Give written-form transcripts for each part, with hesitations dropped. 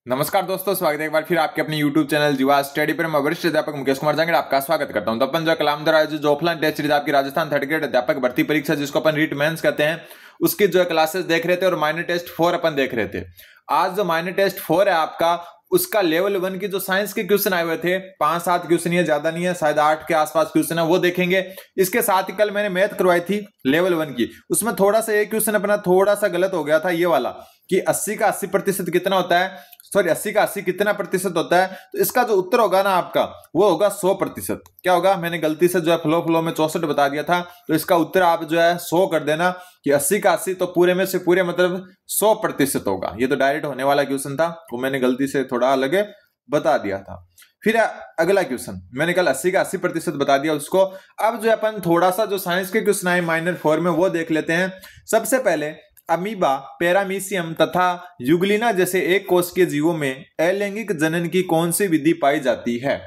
नमस्कार दोस्तों, स्वागत है एक बार फिर आपके अपने YouTube चैनल जीवा स्टडी पर। मैं वरिष्ठ अध्यापक मुकेश कुमार जांगड़ आपका स्वागत करता हूं। तो अपन जो कलाम द्वारा जो ऑफलाइन टेस्ट सीरीज आपकी राजस्थान थर्ड ग्रेड अध्यापक भर्ती परीक्षा जिसको अपन रीट मेंस कहते हैं उसकी जो क्लासेस देख रहे थे और माइनर टेस्ट 4 अपन देख रहे थे। आज जो माइनर टेस्ट 4 है आपका, उसका लेवल 1 की जो साइंस के क्वेश्चन आए हुए थे, 5-7 क्वेश्चन ही है, ज्यादा नहीं है, शायद 8 के आसपास क्वेश्चन है, वो देखेंगे। इसके साथ ही कल मैंने मैथ करवाई थी लेवल 1 की, उसमें थोड़ा सा एक क्वेश्चन अपना थोड़ा सा गलत हो गया था, ये वाला कि 80 का 80% कितना होता है, सॉरी 80 का 80 कितना प्रतिशत होता है। तो इसका जो उत्तर होगा ना आपका, वो होगा 100%। क्या होगा, मैंने गलती से जो है फ्लो में 64 बता दिया था, तो इसका उत्तर आप जो है 100 कर देना कि 80 का 80 तो पूरे में से पूरे मतलब 100% होगा। ये तो डायरेक्ट होने वाला क्वेश्चन था, वो मैंने गलती से थोड़ा अलग बता दिया था। फिर अगला क्वेश्चन मैंने कल 80 का 80% बता दिया उसको। अब जो अपन थोड़ा सा जो साइंस के क्वेश्चन आए माइनर 4 में वो देख लेते हैं। सबसे पहले अमीबा, पैरामीशियम तथा युगलिना जैसे एक कोशिकीय जीवों में अलैंगिक जनन की कौन सी विधि पाई जाती है।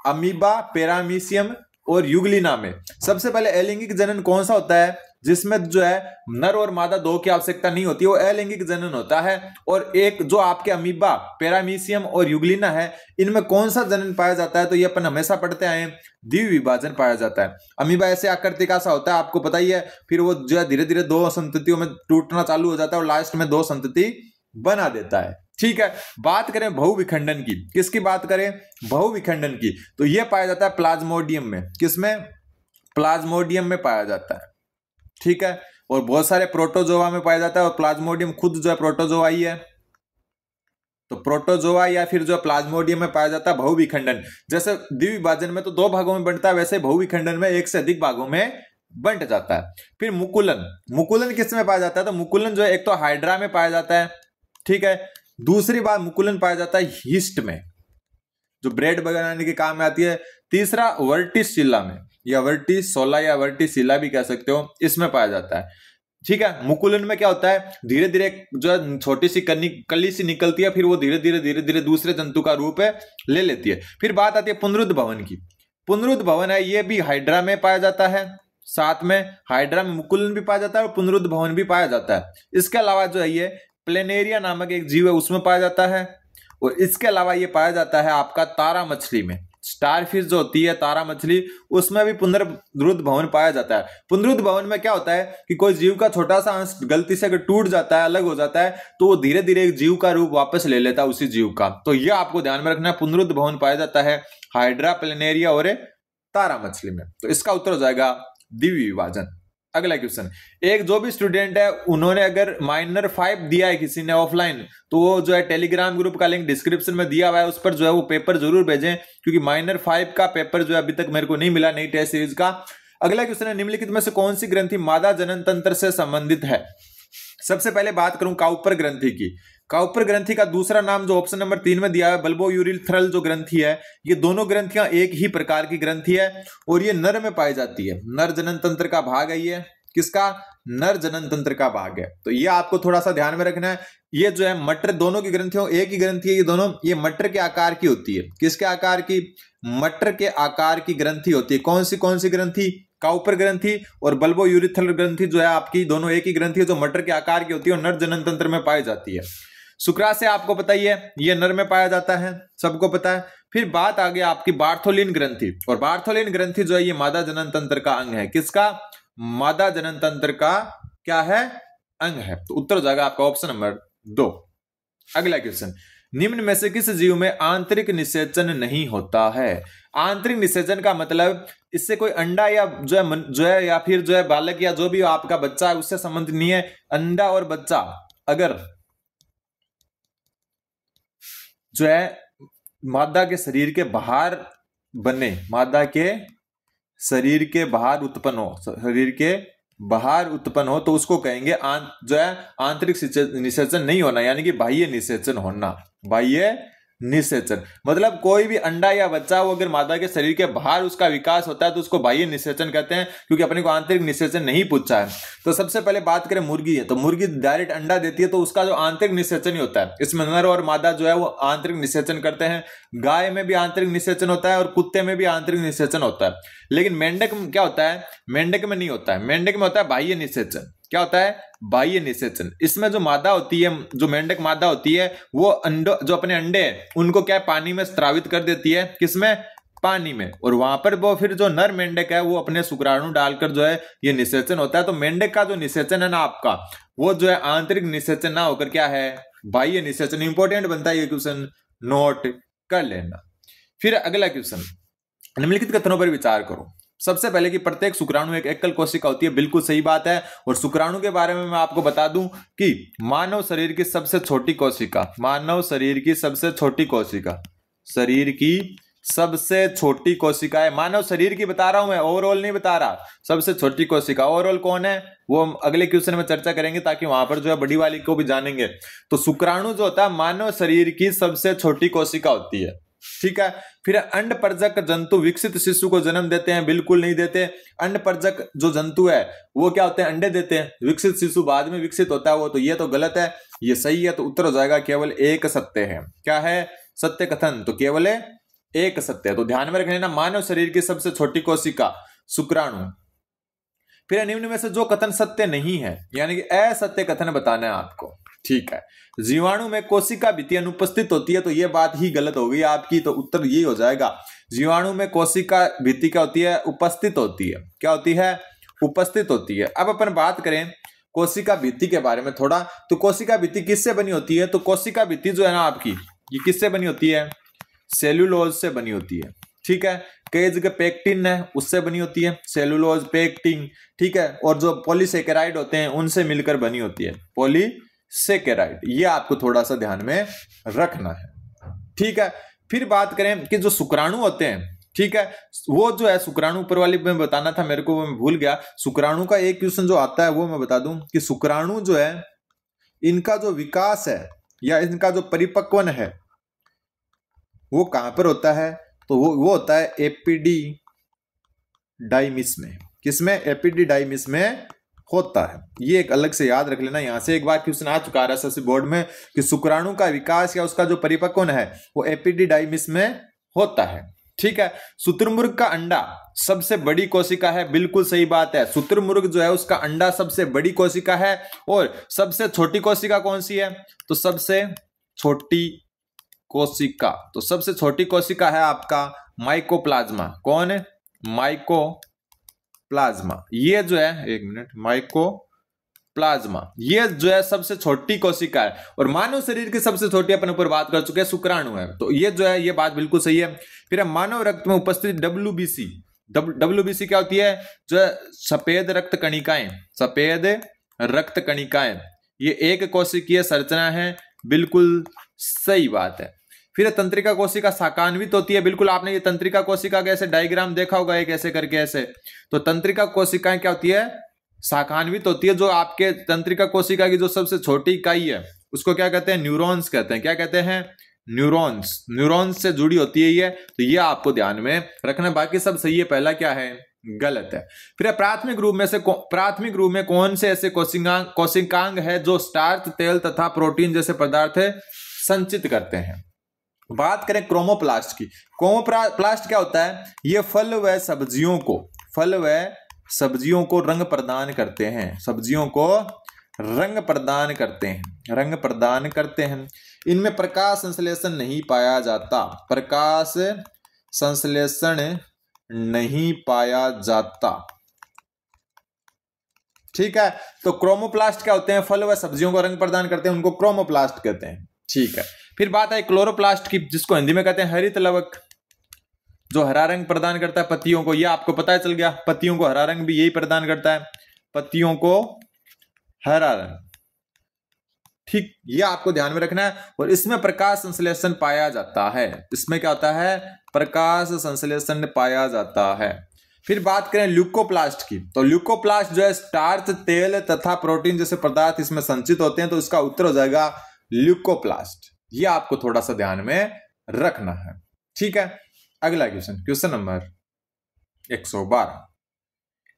अमीबा, पैरामीशियम और युगलिना में सबसे पहले अलैंगिक जनन कौन सा होता है, जिसमें जो है नर और मादा दो की आवश्यकता नहीं होती, वो अलैंगिक जनन होता है। और एक जो आपके अमीबा, पैरामीशियम और युगलिना है, इनमें कौन सा जनन पाया जाता है, तो ये अपन हमेशा पढ़ते आए हैं, द्विविभाजन पाया जाता है। अमीबा ऐसे आकृति का सा होता है, आपको पता ही है, फिर वो जो है धीरे धीरे 2 संततियों में टूटना चालू हो जाता है और लास्ट में 2 संतति बना देता है। ठीक है, बात करें बहुविखंडन की, किसकी बात करें, बहुविखंडन की, तो यह पाया जाता है प्लाज्मोडियम में। किसमें, प्लाज्मोडियम में पाया जाता है। ठीक है, और बहुत सारे प्रोटोजोआ में पाया जाता है, और प्लाज्मोडियम खुद जो है प्रोटोजोआ ही है, तो प्रोटोजोआ या फिर जो प्लाज्मोडियम में पाया जाता है बहुविखंडन। जैसे द्विविभाजन में तो 2 भागों में बनता है, वैसे बहुविखंडन में 1 से अधिक भागों में बंट जाता है। फिर मुकुलन, मुकुलन किस में पाया जाता है, तो मुकुलन जो है एक तो हाइड्रा में पाया जाता है, ठीक है, दूसरी बात मुकुलन पाया जाता है यीस्ट में, जो ब्रेड बनाने के काम में आती है। तीसरा वर्टिसिला में, या वर्टिसोला या वर्टिसिला भी कह सकते हो, इसमें पाया जाता है। ठीक है, मुकुलन में क्या होता है, धीरे धीरे जो है छोटी सी कली सी निकलती है, फिर वो धीरे धीरे दूसरे जंतु का रूप ले लेती है। फिर बात आती है पुनरुद्ध भवन की। पुनरुद्ध भवन है, ये भी हाइड्रा में पाया जाता है, साथ में हाइड्रा में मुकुलन भी पाया जाता है और पुनरुद्ध भवन भी पाया जाता है। इसके अलावा जो है ये प्लेनेरिया नामक एक जीव है, उसमें पाया जाता है। और इसके अलावा ये पाया जाता है आपका तारा मछली में, स्टारफिश जो होती है तारा मछली, उसमें भी पुनरुद्ध भवन पाया जाता है। पुनरुद्ध भवन में क्या होता है कि कोई जीव का छोटा सा अंश गलती से अगर टूट जाता है, अलग हो जाता है, तो वो धीरे धीरे एक जीव का रूप वापस ले लेता है उसी जीव का। तो ये आपको ध्यान में रखना है, पुनरुद्ध भवन पाया जाता है हाइड्रा, प्लेनेरिया और तारा मछली में। तो इसका उत्तर हो जाएगा द्विविभाजन। अगला क्वेश्चन, एक जो भी स्टूडेंट है उन्होंने अगर माइनर 5 दिया है किसी ने ऑफलाइन, तो वो जो है टेलीग्राम ग्रुप का लिंक डिस्क्रिप्शन में दिया हुआ है, उस पर जो है वो पेपर जरूर भेजें, क्योंकि माइनर 5 का पेपर जो है अभी तक मेरे को नहीं मिला नई टेस्ट सीरीज का। अगला क्वेश्चन है, निम्नलिखित में से कौन सी ग्रंथि मादा जनन तंत्र से संबंधित है। सबसे पहले बात करूं काउपर ग्रंथि की। काउपर ग्रंथि का दूसरा नाम जो ऑप्शन नंबर 3 में दिया है, बल्बोयूरिथ्रल जो ग्रंथि है, ये दोनों ग्रंथियां एक ही प्रकार की ग्रंथि है और ये नर में पाई जाती है। नर जनन तंत्र का भाग है ये, किसका, नर जनन तंत्र का भाग है। तो ये आपको थोड़ा सा ध्यान में रखना है। ये जो है मटर, दोनों की ग्रंथियों एक ही ग्रंथि है, ये दोनों ये मटर के आकार की होती है। किसके आकार की, मटर के आकार की ग्रंथि होती है। कौन सी ग्रंथि, काउपर ग्रंथि और बल्बोयूरिथ्रल ग्रंथि जो है आपकी दोनों एक ही ग्रंथि है, जो मटर के आकार की होती है और नर जनन तंत्र में पाई जाती है। शुक्राशय आपको पता ही है, ये नर में पाया जाता है, सबको पता है। फिर बात आ गई आपकी बार्थोलिन ग्रंथि, और बार्थोलिन ग्रंथि जो है ये मादा जनन तंत्र का अंग है। किसका, मादा जनन तंत्र का क्या है, अंग है। तो उत्तर हो जाएगा आपका ऑप्शन नंबर 2। अगला क्वेश्चन, निम्न में से किस जीव में आंतरिक निषेचन नहीं होता है। आंतरिक निषेचन का मतलब इससे कोई अंडा या जो है या फिर जो है बालक या जो भी आपका बच्चा है उससे संबंधित नहीं है। अंडा और बच्चा अगर जो है मादा के शरीर के बाहर बने, मादा के शरीर के बाहर उत्पन्न हो, शरीर के बाहर उत्पन्न हो, तो उसको कहेंगे जो है आंतरिक निषेचन नहीं होना, यानी कि बाह्य निषेचन होना। बाह्य निषेचन मतलब कोई भी अंडा या बच्चा वो अगर मादा के शरीर के बाहर उसका विकास होता है तो उसको बाह्य निषेचन कहते हैं, क्योंकि अपने को आंतरिक निषेचन नहीं पूछा है। तो सबसे पहले बात करें मुर्गी है, तो मुर्गी डायरेक्ट अंडा देती है, तो उसका जो आंतरिक निषेचन ही होता है। इसमें नर और मादा जो है वो आंतरिक निषेचन करते हैं। गाय में भी आंतरिक निषेचन होता है और कुत्ते में भी आंतरिक निषेचन होता है। लेकिन मेंढक में क्या होता है, मेंढक में नहीं होता है, मेंढक में होता है बाह्य निषेचन। क्या होता है, बाह्य निषेचन। इसमें जो मादा होती है, जो मेंढक मादा होती है, वो अंडो, जो अपने अंडे हैं उनको क्या पानी में स्रावित कर देती है, किसमें, पानी में। और वहां पर वो फिर जो नर मेंढक है वो अपने शुक्राणु डालकर जो है ये निषेचन होता है। तो मेंढक का जो निषेचन है ना आपका, वो जो है आंतरिक निषेचन ना होकर क्या है, बाह्य निषेचन। इंपॉर्टेंट बनता है ये क्वेश्चन, नोट कर लेना। फिर अगला क्वेश्चन, निम्नलिखित कथनों पर विचार करो। सबसे पहले कि प्रत्येक शुक्राणु एक एकल कोशिका होती है, बिल्कुल सही बात है। और शुक्राणु के बारे में मैं आपको बता दूं कि मानव शरीर की सबसे छोटी कोशिका, मानव शरीर की सबसे छोटी कोशिका, शरीर की सबसे छोटी कोशिका है, मानव शरीर की बता रहा हूं मैं, ओवरऑल नहीं बता रहा। सबसे छोटी कोशिका ओवरऑल कौन है, वो हम अगले क्वेश्चन में चर्चा करेंगे, ताकि वहां पर जो है बड़ी वाली को भी जानेंगे। तो शुक्राणु जो होता है मानव शरीर की सबसे छोटी कोशिका होती है, ठीक है। फिर अंडपरजक जंतु विकसित शिशु को जन्म देते हैं, बिल्कुल नहीं देते। अंडपरजक जो जंतु है वो क्या होते हैं, अंडे देते हैं, विकसित शिशु बाद में विकसित होता है वो, तो ये तो गलत है, ये सही है। तो उत्तर हो जाएगा केवल एक सत्य है। क्या है, सत्य कथन, तो केवल एक सत्य है। तो ध्यान में रखना, मानव शरीर की सबसे छोटी कोशिका शुक्राणु। फिर निम्न में से जो कथन सत्य नहीं है, यानी कि असत्य कथन बताना है आपको, ठीक है। जीवाणु में कोशिका भित्ति अनुपस्थित होती है, तो यह बात ही गलत हो गई आपकी, तो उत्तर यही हो जाएगा। जीवाणु में कोशिका भित्ति क्या होती है, उपस्थित होती है। क्या होती है, उपस्थित होती है। अब अपन बात करें कोशिका भित्ति के बारे में थोड़ा, तो कोशिका भित्ति किससे बनी होती है, तो कोशिका भित्ति जो है ना आपकी, ये किससे बनी होती है, सेल्यूलोज से बनी होती है, ठीक है। कई जगह पेक्टिन है उससे बनी होती है, सेल्यूलोज, पेक्टिन, ठीक है। और जो पॉलीसेकेराइड होते हैं उनसे मिलकर बनी होती है, पॉलीसेकेराइड। ये आपको थोड़ा सा ध्यान में रखना है, ठीक है। फिर बात करें कि जो शुक्राणु होते हैं, ठीक है, वो जो है शुक्राणु, ऊपर वाली में बताना था मेरे को, मैं भूल गया। शुक्राणु का एक क्वेश्चन जो आता है वो मैं बता दूं कि शुक्राणु जो है, इनका जो विकास है या इनका जो परिपक्वन है वो कहां पर होता है, तो वो होता है एपिडिडाइमिस में। किसमें, एपिडिडाइमिस में होता है। ये एक अलग से याद रख लेना, यहां से एक बार क्वेश्चन आ चुका है एसएससी बोर्ड में कि शुक्राणु का विकास या उसका जो परिपक्वन है वो एपिडिडाइमिस में होता है, ठीक है। शुतुरमुर्ग का अंडा सबसे बड़ी कोशिका है, बिल्कुल सही बात है। शुतुरमुर्ग जो है उसका अंडा सबसे बड़ी कोशिका है। और सबसे छोटी कोशिका कौन सी है, तो सबसे छोटी कोशिका, तो सबसे छोटी कोशिका है आपका माइकोप्लाज्मा। कौन है, माइकोप्लाज्मा। ये जो है, एक मिनट, माइकोप्लाज्मा, ये जो है सबसे छोटी कोशिका है। और मानव शरीर की सबसे छोटी अपन ऊपर बात कर चुके हैं, शुक्राणु है। तो ये जो है, ये बात बिल्कुल सही है। फिर मानव रक्त में उपस्थित WBC, WBC क्या होती है, जो है सफेद रक्त कणिकाएं, सफेद रक्त कणिकाएं, ये एक कोशिकीय संरचना है, बिल्कुल सही बात है। फिर तंत्रिका कोशिका शाखान्वित होती है, बिल्कुल आपने ये तंत्रिका कोशिका का ऐसे डायग्राम देखा होगा, एक ऐसे करके ऐसे। तो तंत्रिका कोशिकाएं क्या होती है, शाखान्वित होती है। जो आपके तंत्रिका कोशिका की जो सबसे छोटी इकाई है उसको क्या कहते हैं, न्यूरॉन्स कहते हैं। क्या कहते हैं, न्यूरॉन्स। न्यूरॉन्स से जुड़ी होती है ये, तो ये आपको ध्यान में रखना। बाकी सब सही है, पहला क्या है, गलत है। फिर प्राथमिक रूप में कौन से ऐसे कोशिकांग है जो स्टार्च, तेल तथा प्रोटीन जैसे पदार्थ संचित करते हैं। बात करें क्रोमोप्लास्ट की, क्रोमोप्लास्ट क्या होता है, ये फल व सब्जियों को रंग प्रदान करते हैं, सब्जियों को रंग प्रदान करते हैं। इनमें प्रकाश संश्लेषण नहीं पाया जाता, प्रकाश संश्लेषण नहीं पाया जाता, ठीक है। तो क्रोमोप्लास्ट क्या होते हैं, फल व सब्जियों को रंग प्रदान करते हैं, उनको क्रोमोप्लास्ट कहते हैं, ठीक है। फिर बात है क्लोरोप्लास्ट की, जिसको हिंदी में कहते हैं हरित लवक, जो हरा रंग प्रदान करता है पत्तियों को। ये आपको पता चल गया, पत्तियों को हरा रंग भी यही प्रदान करता है, पत्तियों को हरा रंग, ठीक। ये आपको ध्यान में रखना है। और इसमें प्रकाश संश्लेषण पाया जाता है, इसमें क्या होता है, प्रकाश संश्लेषण पाया जाता है। फिर बात करें ल्यूकोप्लास्ट की, तो ल्यूकोप्लास्ट जो है स्टार्च, तेल तथा प्रोटीन जैसे पदार्थ इसमें संचित होते हैं, तो इसका उत्तर हो जाएगा ल्यूकोप्लास्ट। ये आपको थोड़ा सा ध्यान में रखना है, ठीक है। अगला क्वेश्चन, क्वेश्चन नंबर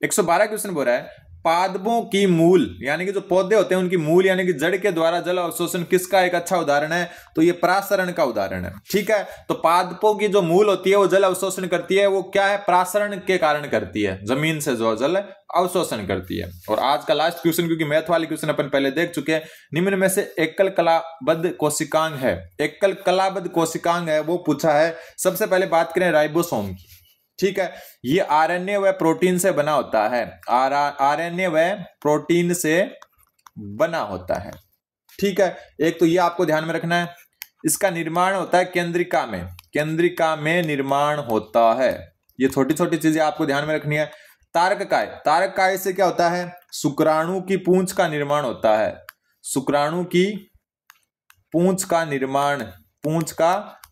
112 क्वेश्चन बोल रहा है, पादपों की मूल यानी कि जो पौधे होते हैं उनकी मूल यानी कि जड़ के द्वारा जल अवशोषण किसका एक अच्छा उदाहरण है? तो ये प्रासरण का उदाहरण है। ठीक है, तो पादपों की जो मूल होती है वो जल अवशोषण करती है, वो क्या है? प्रासरण के कारण करती है, जमीन से जो जल अवशोषण करती है। और आज का लास्ट क्वेश्चन, क्योंकि मैथ वाले क्वेश्चन अपन पहले देख चुके हैं, निम्न में से एकल कलाबद्ध कोशिकांग है, एकल कलाबद्ध कोशिकांग है वो पूछा है। सबसे पहले बात करें राइबोसोम की। ठीक है, ये आरएनए व प्रोटीन से बना होता है, आरएनए व प्रोटीन से बना होता है। ठीक है, एक तो ये आपको ध्यान में रखना है। इसका निर्माण होता है केंद्रिका में, केंद्रिका में निर्माण होता है। ये छोटी छोटी चीजें आपको ध्यान में रखनी है। तारककाय, तारककाय से क्या होता है? शुक्राणु की पूंछ का निर्माण होता है, शुक्राणु की पूंछ का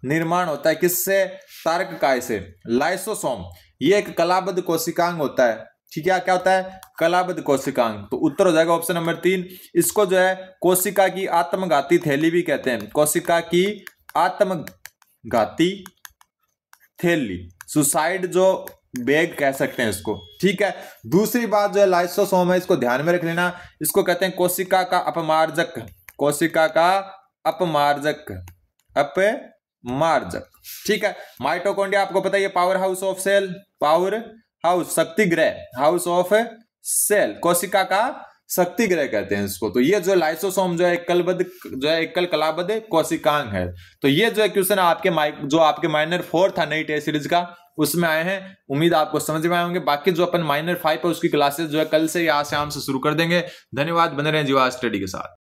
निर्माण होता है किससे? तारककाय से। लाइसोसोम, ये एक कलाबद्ध कोशिकांग होता है। ठीक है, क्या होता है? कलाबद्ध कोशिकांग। तो उत्तर हो जाएगा ऑप्शन नंबर 3। इसको जो है कोशिका की आत्मघाती थैली भी कहते हैं, कोशिका की आत्मघाती थैली, सुसाइड जो बैग कह सकते हैं इसको। ठीक है, दूसरी बात जो है लाइसोसोम है, इसको ध्यान में रख लेना, इसको कहते हैं कोशिका का अपमार्जक, कोशिका का अपमार्जक, अपमार्जक। ठीक है, माइटोकॉन्ड्रिया आपको पता है ये powerhouse of cell, powerhouse, शक्ति ग्रह, हाउस ऑफ सेल, कोशिका का शक्ति ग्रह कहते हैं इसको। तो ये जो लाइसोसोम जो है एकल कलाबद्ध कोशिकांग है। तो ये जो है क्वेश्चन आपके जो आपके माइनर 4 था नई टेस्ट सीरीज का, उसमें आए हैं। उम्मीद आपको समझ में आए होंगे। बाकी जो अपन माइनर 5 है उसकी क्लासेस जो है कल से या शाम से शुरू कर देंगे। धन्यवाद, बने रहें जीवा स्टडी के साथ।